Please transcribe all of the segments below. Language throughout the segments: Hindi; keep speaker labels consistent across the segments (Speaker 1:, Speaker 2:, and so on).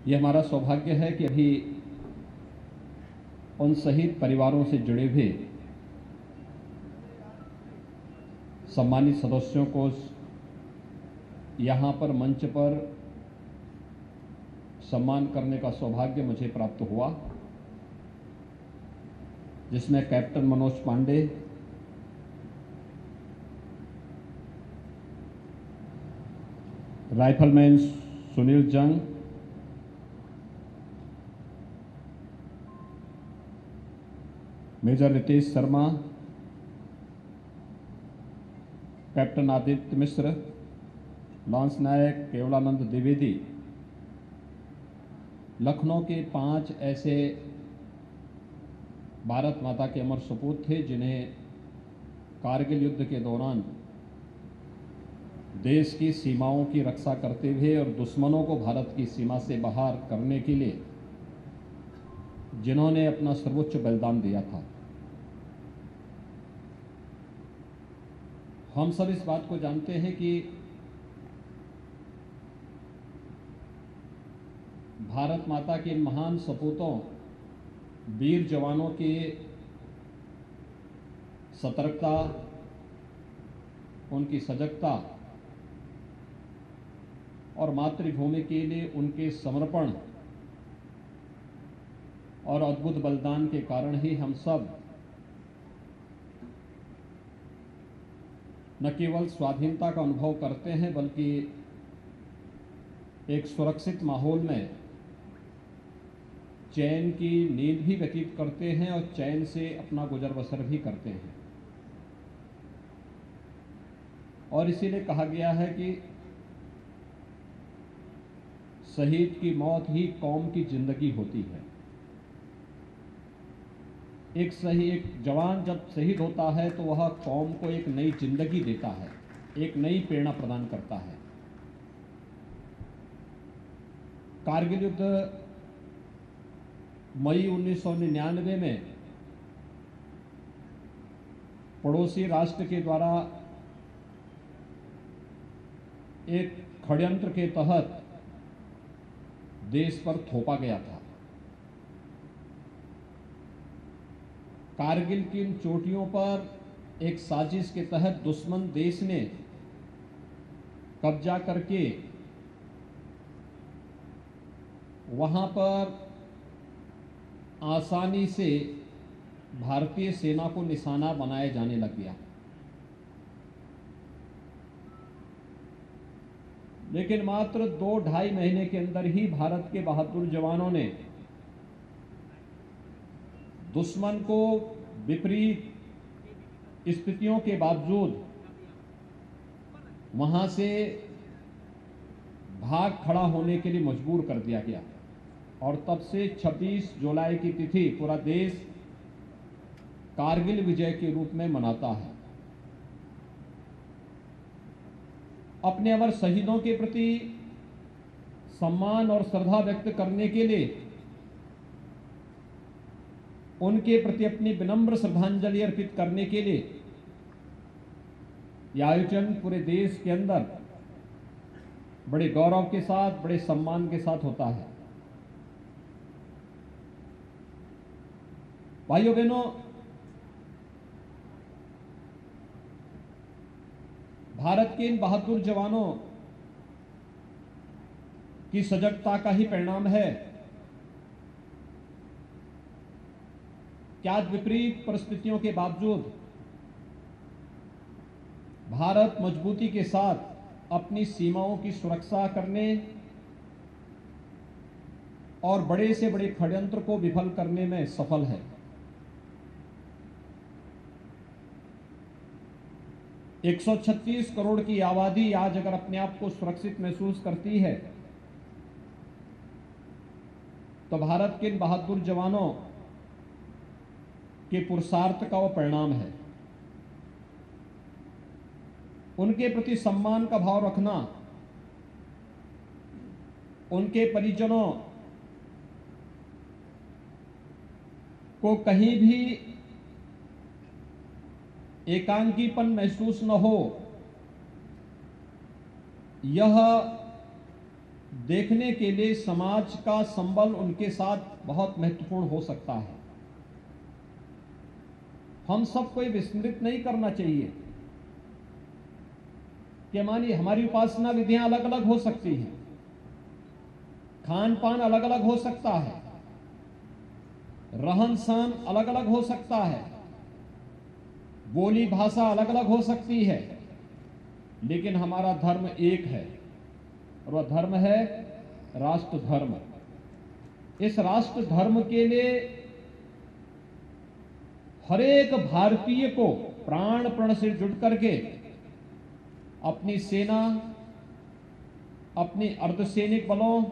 Speaker 1: ये हमारा सौभाग्य है कि अभी उन शहीद परिवारों से जुड़े हुए सम्मानित सदस्यों को यहाँ पर मंच पर सम्मान करने का सौभाग्य मुझे प्राप्त हुआ, जिसमें कैप्टन मनोज पांडे, राइफलमैन सुनील जंग, मेजर रितेश शर्मा, कैप्टन आदित्य मिश्र, लांस नायक केवलानंद द्विवेदी, लखनऊ के 5 ऐसे भारत माता के अमर सपूत थे जिन्हें कारगिल युद्ध के दौरान देश की सीमाओं की रक्षा करते हुए और दुश्मनों को भारत की सीमा से बाहर करने के लिए जिन्होंने अपना सर्वोच्च बलिदान दिया था। हम सब इस बात को जानते हैं कि भारत माता के महान सपूतों, वीर जवानों की सतर्कता, उनकी सजगता और मातृभूमि के लिए उनके समर्पण और अद्भुत बलिदान के कारण ही हम सब न केवल स्वाधीनता का अनुभव करते हैं बल्कि एक सुरक्षित माहौल में चैन की नींद भी व्यतीत करते हैं और चैन से अपना गुजर बसर भी करते हैं। और इसीलिए कहा गया है कि शहीद की मौत ही कौम की जिंदगी होती है। एक जवान जब शहीद होता है तो वह कौम को एक नई जिंदगी देता है, एक नई प्रेरणा प्रदान करता है। कारगिल युद्ध मई 1999 में पड़ोसी राष्ट्र के द्वारा एक षड्यंत्र के तहत देश पर थोपा गया था। कारगिल की इन चोटियों पर एक साजिश के तहत दुश्मन देश ने कब्जा करके वहां पर आसानी से भारतीय सेना को निशाना बनाए जाने लग गया। लेकिन मात्र 2-2.5 महीने के अंदर ही भारत के बहादुर जवानों ने दुश्मन को विपरीत स्थितियों के बावजूद वहां से भाग खड़ा होने के लिए मजबूर कर दिया गया। और तब से 26 जुलाई की तिथि पूरा देश कारगिल विजय के रूप में मनाता है। अपने अमर शहीदों के प्रति सम्मान और श्रद्धा व्यक्त करने के लिए, उनके प्रति अपनी विनम्र श्रद्धांजलि अर्पित करने के लिए यह आयोजन पूरे देश के अंदर बड़े गौरव के साथ, बड़े सम्मान के साथ होता है। भाइयों बहनों, भारत के इन बहादुर जवानों की सजगता का ही परिणाम है कि आज विपरीत परिस्थितियों के बावजूद भारत मजबूती के साथ अपनी सीमाओं की सुरक्षा करने और बड़े से बड़े षड्यंत्र को विफल करने में सफल है। 136 करोड़ की आबादी आज अगर अपने आप को सुरक्षित महसूस करती है तो भारत के इन बहादुर जवानों के पुरुषार्थ का वो परिणाम है। उनके प्रति सम्मान का भाव रखना, उनके परिजनों को कहीं भी एकांकीपन महसूस न हो, यह देखने के लिए समाज का संबल उनके साथ बहुत महत्वपूर्ण हो सकता है। हम सबको ये विस्मृत नहीं करना चाहिए कि मानिए हमारी उपासना विधियां अलग अलग हो सकती हैं, खान पान अलग अलग हो सकता है, रहन सहन अलग अलग हो सकता है, बोली भाषा अलग अलग हो सकती है, लेकिन हमारा धर्म एक है और वह धर्म है राष्ट्र धर्म। इस राष्ट्र धर्म के लिए हर एक भारतीय को प्राण प्रण से जुट करके अपनी सेना, अपनी अर्धसैनिक बलों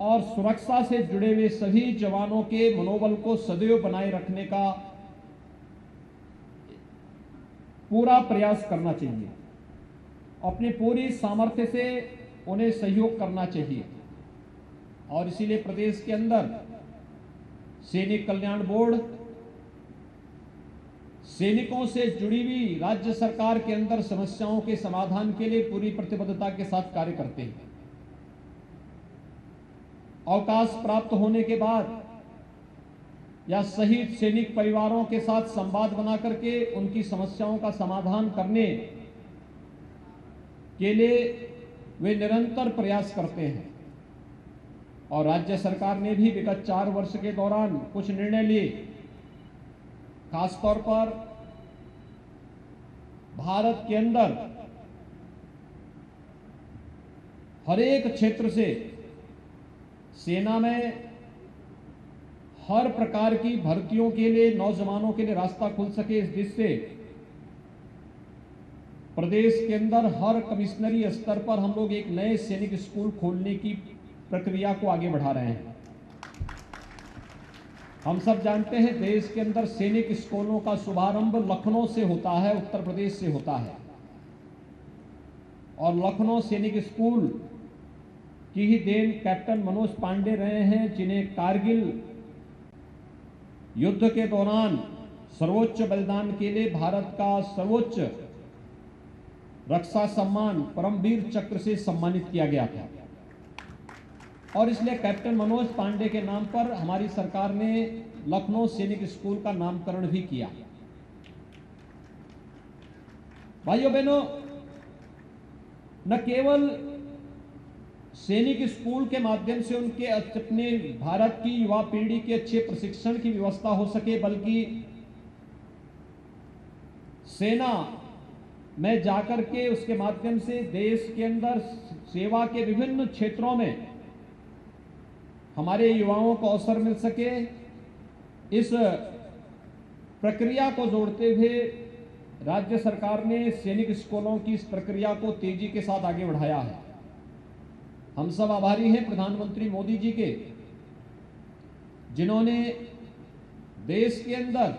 Speaker 1: और सुरक्षा से जुड़े हुए सभी जवानों के मनोबल को सदैव बनाए रखने का पूरा प्रयास करना चाहिए। अपनी पूरी सामर्थ्य से उन्हें सहयोग करना चाहिए और इसीलिए प्रदेश के अंदर सैनिक कल्याण बोर्ड सैनिकों से जुड़ी हुई राज्य सरकार के अंदर समस्याओं के समाधान के लिए पूरी प्रतिबद्धता के साथ कार्य करते हैं। अवकाश प्राप्त होने के बाद या शहीद सैनिक परिवारों के साथ संवाद बना करके उनकी समस्याओं का समाधान करने के लिए वे निरंतर प्रयास करते हैं और राज्य सरकार ने भी विगत 4 वर्ष के दौरान कुछ निर्णय लिए। खासतौर पर भारत के अंदर हर एक क्षेत्र से सेना में हर प्रकार की भर्तियों के लिए नौजवानों के लिए रास्ता खुल सके, इस दृष्टि से प्रदेश के अंदर हर कमिश्नरी स्तर पर हम लोग एक नए सैनिक स्कूल खोलने की प्रक्रिया को आगे बढ़ा रहे हैं। हम सब जानते हैं देश के अंदर सैनिक स्कूलों का शुभारंभ लखनऊ से होता है, उत्तर प्रदेश से होता है और लखनऊ सैनिक स्कूल की ही देन कैप्टन मनोज पांडे रहे हैं, जिन्हें कारगिल युद्ध के दौरान सर्वोच्च बलिदान के लिए भारत का सर्वोच्च रक्षा सम्मान परमवीर चक्र से सम्मानित किया गया था और इसलिए कैप्टन मनोज पांडे के नाम पर हमारी सरकार ने लखनऊ सैनिक स्कूल का नामकरण भी किया। भाइयों बहनों, न केवल सैनिक स्कूल के माध्यम से उनके अपने भारत की युवा पीढ़ी के अच्छे प्रशिक्षण की व्यवस्था हो सके, बल्कि सेना में जाकर के उसके माध्यम से देश के अंदर सेवा के विभिन्न क्षेत्रों में हमारे युवाओं को अवसर मिल सके, इस प्रक्रिया को जोड़ते हुए राज्य सरकार ने सैनिक स्कूलों की इस प्रक्रिया को तेजी के साथ आगे बढ़ाया है। हम सब आभारी हैं प्रधानमंत्री मोदी जी के, जिन्होंने देश के अंदर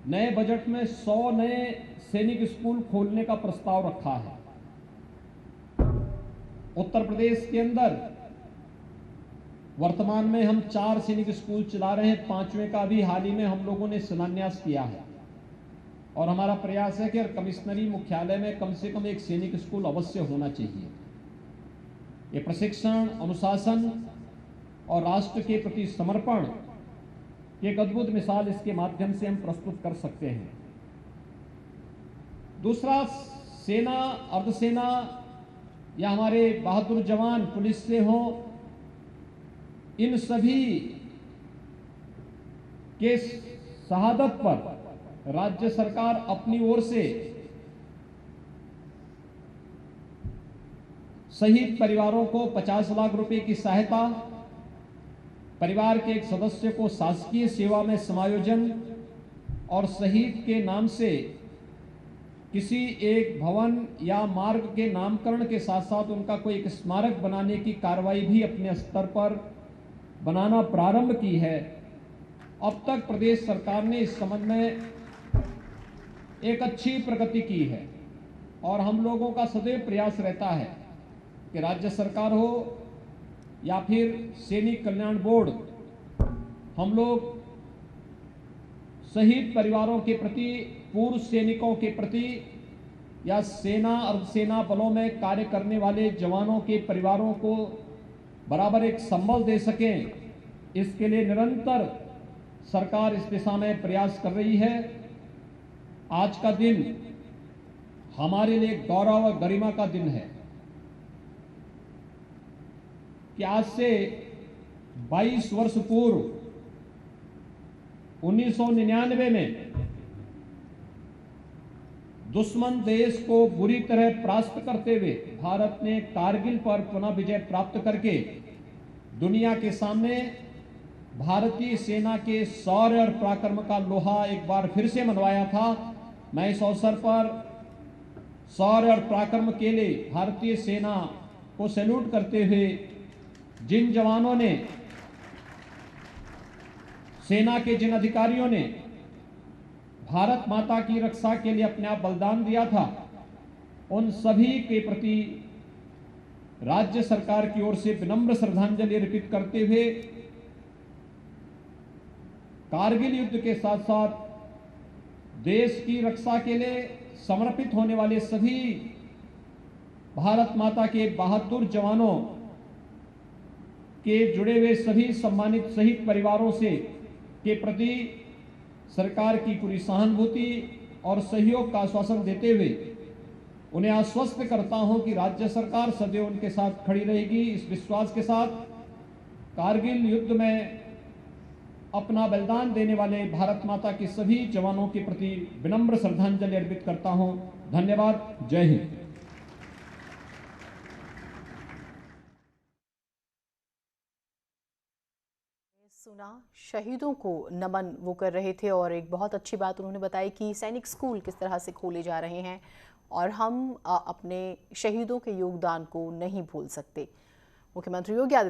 Speaker 1: नए बजट में 100 नए सैनिक स्कूल खोलने का प्रस्ताव रखा है। उत्तर प्रदेश के अंदर वर्तमान में हम 4 सैनिक स्कूल चला रहे हैं, 5वें का भी हाल ही में हम लोगों ने शिलान्यास किया है और हमारा प्रयास है कि हर कमिश्नरी मुख्यालय में कम से कम एक सैनिक स्कूल अवश्य होना चाहिए। ये प्रशिक्षण, अनुशासन और राष्ट्र के प्रति समर्पण की एक अद्भुत मिसाल इसके माध्यम से हम प्रस्तुत कर सकते हैं। दूसरा, सेना, अर्धसेना या हमारे बहादुर जवान पुलिस से हो, इन सभी के शहादत पर राज्य सरकार अपनी ओर से शहीद परिवारों को 50 लाख रुपए की सहायता, परिवार के एक सदस्य को शासकीय सेवा में समायोजन और शहीद के नाम से किसी एक भवन या मार्ग के नामकरण के साथ साथ उनका कोई एक स्मारक बनाने की कार्रवाई भी अपने स्तर पर बनाना प्रारंभ की है। अब तक प्रदेश सरकार ने इस संबंध में एक अच्छी प्रगति की है और हम लोगों का सदैव प्रयास रहता है कि राज्य सरकार हो या फिर सैनिक कल्याण बोर्ड, हम लोग शहीद परिवारों के प्रति, पूर्व सैनिकों के प्रति या सेना अर्धसेना बलों में कार्य करने वाले जवानों के परिवारों को बराबर एक संबल दे सकें, इसके लिए निरंतर सरकार इस दिशा में प्रयास कर रही है। आज का दिन हमारे लिए गौरव और गरिमा का दिन है कि आज से 22 वर्ष पूर्व 1999 में दुश्मन देश को बुरी तरह परास्त करते हुए भारत ने कारगिल पर पुनः विजय प्राप्त करके दुनिया के सामने भारतीय सेना के शौर्य और पराक्रम का लोहा एक बार फिर से मनवाया था। मैं इस अवसर पर शौर्य और पराक्रम के लिए भारतीय सेना को सैल्यूट करते हुए जिन जवानों ने, सेना के जिन अधिकारियों ने भारत माता की रक्षा के लिए अपने आप बलिदान दिया था, उन सभी के प्रति राज्य सरकार की ओर से विनम्र श्रद्धांजलि अर्पित करते हुए कारगिल युद्ध के साथ साथ देश की रक्षा के लिए समर्पित होने वाले सभी भारत माता के बहादुर जवानों के जुड़े हुए सभी सम्मानित शहीद परिवारों से के प्रति सरकार की पूरी सहानुभूति और सहयोग का आश्वासन देते हुए उन्हें आश्वस्त करता हूं कि राज्य सरकार सदैव उनके साथ खड़ी रहेगी। इस विश्वास के साथ कारगिल युद्ध में अपना बलिदान देने वाले भारत माता के सभी जवानों के प्रति विनम्र श्रद्धांजलि अर्पित करता हूं। धन्यवाद। जय हिंद।
Speaker 2: सुना, शहीदों को नमन वो कर रहे थे और एक बहुत अच्छी बात उन्होंने बताई कि सैनिक स्कूल किस तरह से खोले जा रहे हैं और हम अपने शहीदों के योगदान को नहीं भूल सकते। मुख्यमंत्री योगी आदित्यनाथ